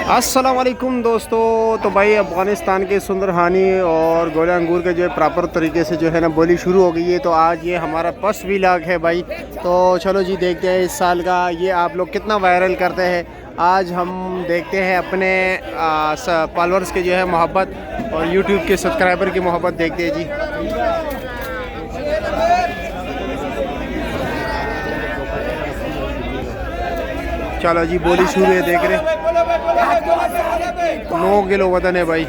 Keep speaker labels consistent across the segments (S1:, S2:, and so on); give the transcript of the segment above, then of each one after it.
S1: अस्सलाम वालेकुम दोस्तों। तो भाई अफ़गानिस्तान के सुंदरहानी और गोला अंगूर के जो है प्रॉपर तरीके से जो है ना बोली शुरू हो गई है। तो आज ये हमारा फर्स्ट व्लॉग है भाई। तो चलो जी देखते हैं इस साल का ये आप लोग कितना वायरल करते हैं। आज हम देखते हैं अपने फॉलोअर्स के जो है मोहब्बत और यूट्यूब के सब्सक्राइबर की मोहब्बत देखते हैं जी। चलो जी बोली शुरू है, देख रहे 9 किलो वजन है भाई।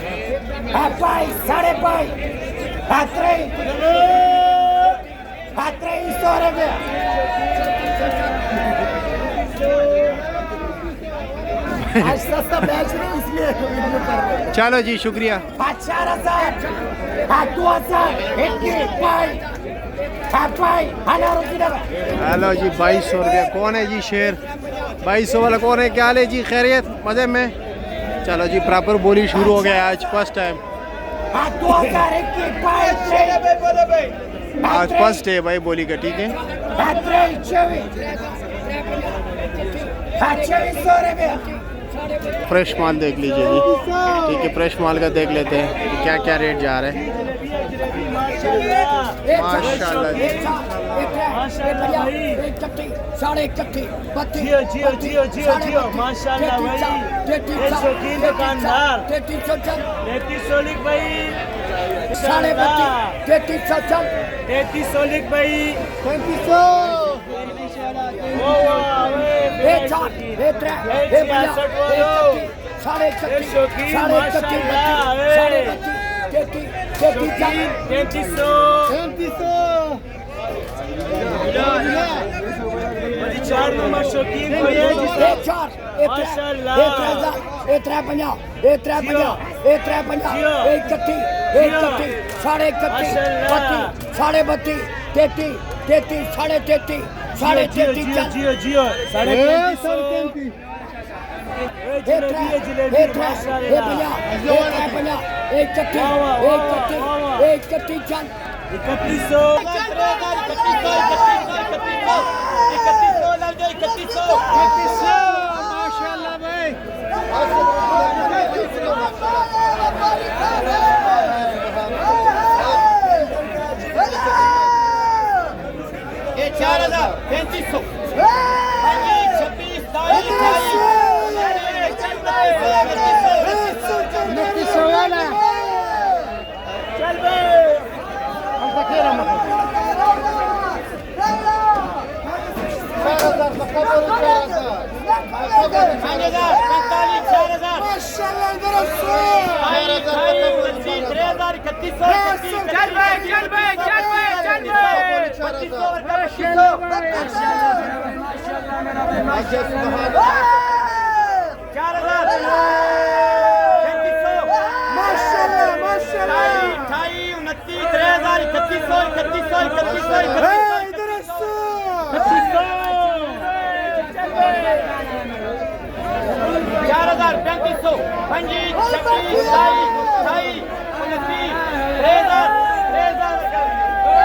S1: चलो जी शुक्रिया। हेलो जी 2200 रुपया। कौन है जी शेर? 2200 वाला कौन है? क्या हाल है जी? खैरियत मज़े में? चलो जी प्रॉपर बोली शुरू हो गया आज फर्स्ट टाइम। आज फर्स्ट है भाई बोली का, ठीक है। फ्रेश माल देख लीजिए जी, ठीक है। फ्रेश माल का देख लेते हैं क्या क्या रेट जा रहे हैं। माशाल्लाह जी।
S2: माशाल्लाह भाई, शौकीन दुकानदार 3300 लिख भाई, 3300 लिख भाई, 3500 चार नंबर शौकीन
S1: माशाल्लाह भाई।
S2: 3500 3500